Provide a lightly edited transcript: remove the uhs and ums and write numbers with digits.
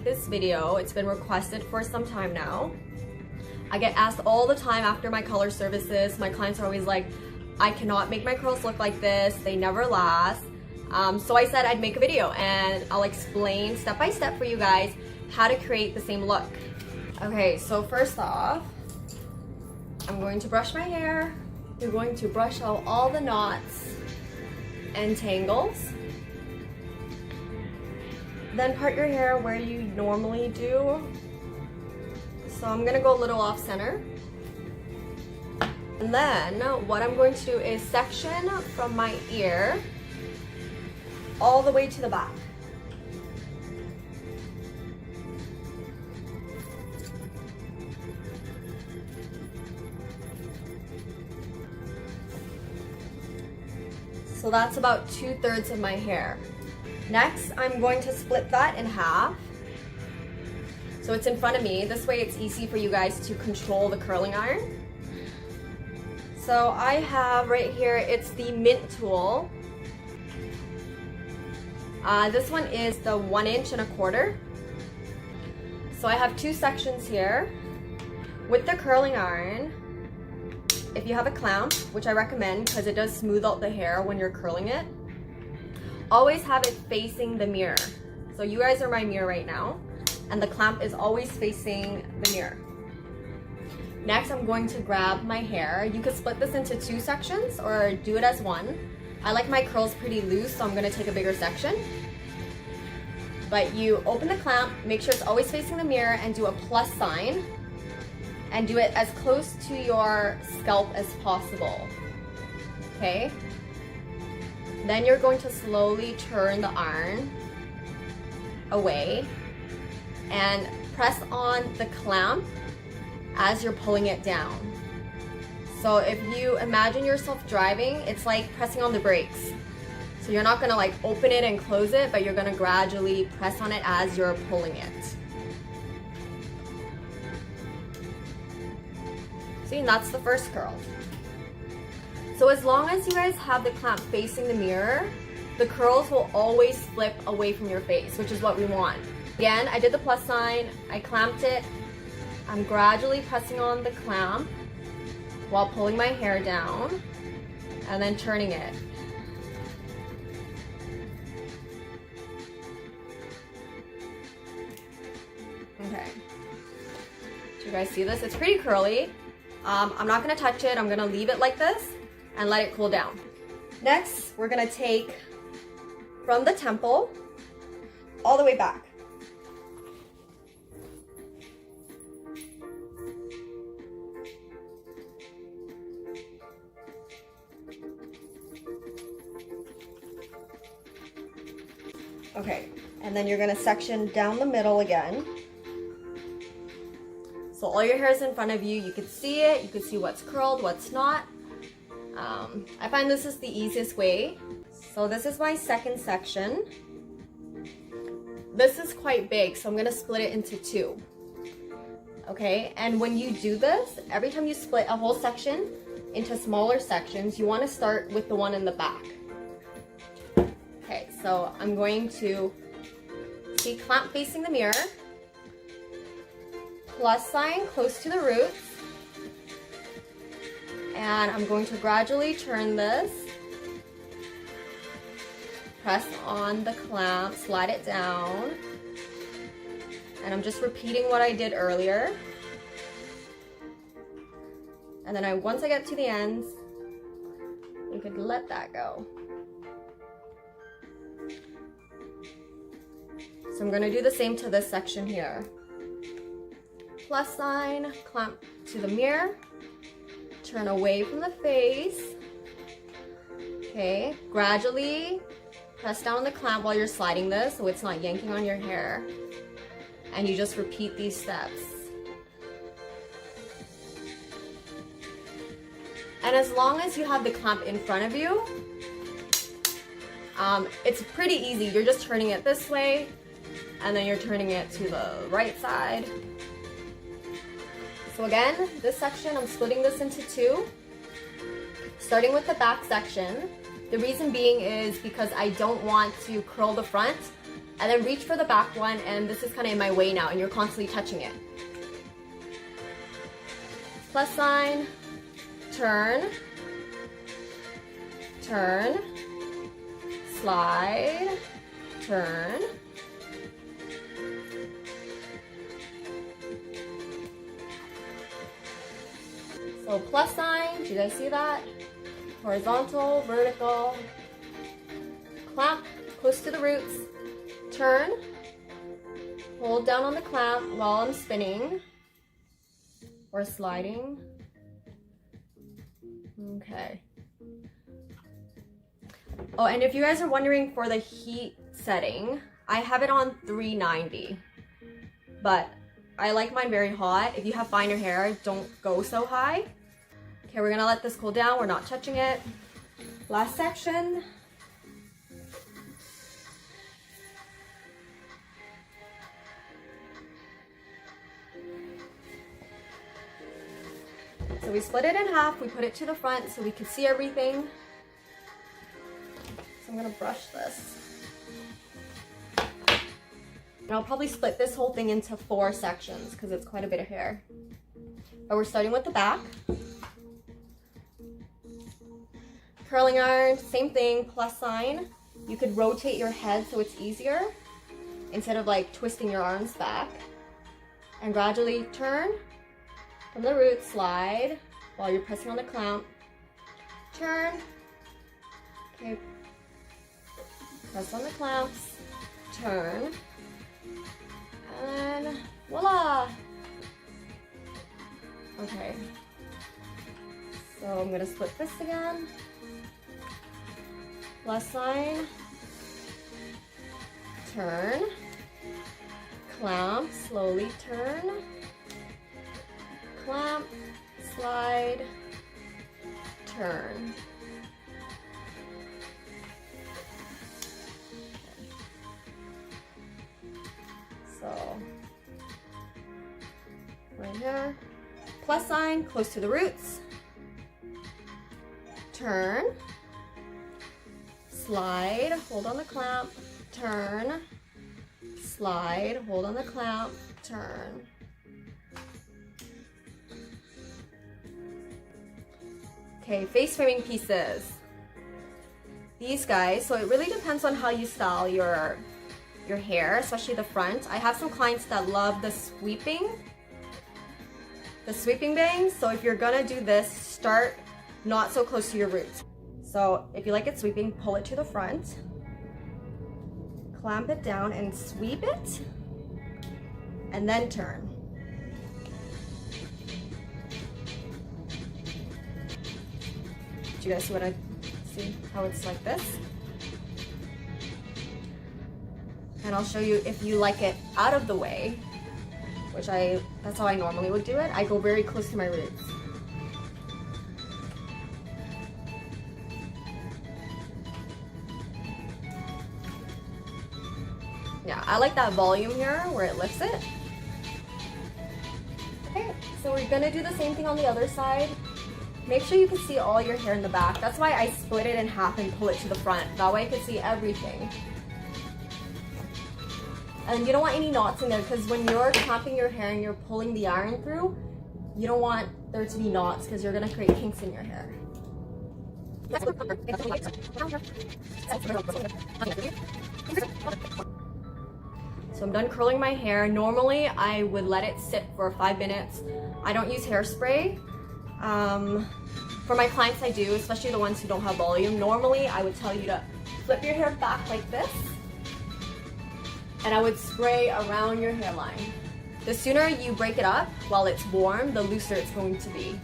This video, it's been requested for some time now. I get asked all the time after my color services. My clients are always like, I cannot make my curls look like this, they never last. So I said I'd make a video and I'll explain step by step for you guys how to create the same look. Okay, so first off, I'm going to brush my hair. You're going to brush out all the knots and tangles. Then part your hair where you normally do. So I'm gonna go a little off center. And then what I'm going to do is section from my ear all the way to the back. So that's about 2/3 of my hair. Next, I'm going to split that in half. So it's in front of me. This way it's easy for you guys to control the curling iron. So I have right here, it's the mint tool. This one is the 1 1/4 inch. So I have two sections here. With the curling iron, if you have a clamp, which I recommend because it does smooth out the hair when you're curling it, always have it facing the mirror. So you guys are my mirror right now, and the clamp is always facing the mirror. Next, I'm going to grab my hair. You could split this into two sections or do it as one. I like my curls pretty loose, so I'm gonna take a bigger section. But you open the clamp, make sure it's always facing the mirror, and do a plus sign. And do it as close to your scalp as possible, okay? Then you're going to slowly turn the iron away and press on the clamp as you're pulling it down. So if you imagine yourself driving, it's like pressing on the brakes. So you're not gonna like open it and close it, but you're gonna gradually press on it as you're pulling it. See, and that's the first curl. So as long as you guys have the clamp facing the mirror, the curls will always flip away from your face, which is what we want. Again, I did the plus sign, I clamped it. I'm gradually pressing on the clamp while pulling my hair down and then turning it. Okay. Do you guys see this? It's pretty curly. I'm not gonna touch it, I'm gonna leave it like this and let it cool down. Next, we're gonna take from the temple all the way back. Okay, and then you're gonna section down the middle again. So all your hair is in front of you, you can see it, you can see what's curled, what's not. I find this is the easiest way. So this is my second section. This is quite big, so I'm gonna split it into two. Okay, and when you do this, every time you split a whole section into smaller sections, you wanna start with the one in the back. Okay, so I'm going to see clamp facing the mirror, plus sign close to the roots, and I'm going to gradually turn this, press on the clamp, slide it down, and I'm just repeating what I did earlier. And then once I get to the ends, you could let that go. So I'm gonna do the same to this section here. Plus sign, clamp to the mirror, turn away from the face. Okay, gradually press down on the clamp while you're sliding this so it's not yanking on your hair. And you just repeat these steps. And as long as you have the clamp in front of you, it's pretty easy. You're just turning it this way, and then you're turning it to the right side. So again, this section, I'm splitting this into two, starting with the back section. The reason being is because I don't want to curl the front And then reach for the back one, and this is kind of in my way now, and you're constantly touching it. Plus sign, turn, turn, slide, turn. So plus sign, do you guys see that? Horizontal, vertical, clamp close to the roots, turn, hold down on the clamp while I'm spinning or sliding. Okay. Oh, and if you guys are wondering for the heat setting, I have it on 390, but I like mine very hot. If you have finer hair, don't go so high. Okay, we're gonna let this cool down. We're not touching it. Last section. So we split it in half. We put it to the front so we can see everything. So I'm gonna brush this. And I'll probably split this whole thing into 4 sections because it's quite a bit of hair. But we're starting with the back. Curling iron, same thing, plus sign. You could rotate your head so it's easier instead of like twisting your arms back. And gradually turn from the root, slide while you're pressing on the clamp. Turn. Okay. Press on the clamps. Turn. And voila! Okay. So I'm gonna split this again. Plus sign, turn, clamp, slowly turn, clamp, slide, turn. So, right here, plus sign, close to the roots, turn, slide, hold on the clamp, turn, slide, hold on the clamp, turn. Okay, face framing pieces. These guys, so it really depends on how you style your hair, especially the front. I have some clients that love the sweeping bangs. So if you're gonna do this, start not so close to your roots. So if you like it sweeping, pull it to the front, clamp it down and sweep it, and then turn. Do you guys see how it's like this? And I'll show you if you like it out of the way, which that's how I normally would do it. I go very close to my roots. Yeah, I like that volume here where it lifts it. Okay, so we're gonna do the same thing on the other side. Make sure you can see all your hair in the back. That's why I split it in half and pull it to the front. That way I can see everything. And you don't want any knots in there because when you're clamping your hair and you're pulling the iron through, you don't want there to be knots because you're gonna create kinks in your hair. So I'm done curling my hair. Normally I would let it sit for 5 minutes. I don't use hairspray. For my clients I do, especially the ones who don't have volume. Normally I would tell you to flip your hair back like this, and I would spray around your hairline. The sooner you break it up while it's warm, the looser it's going to be.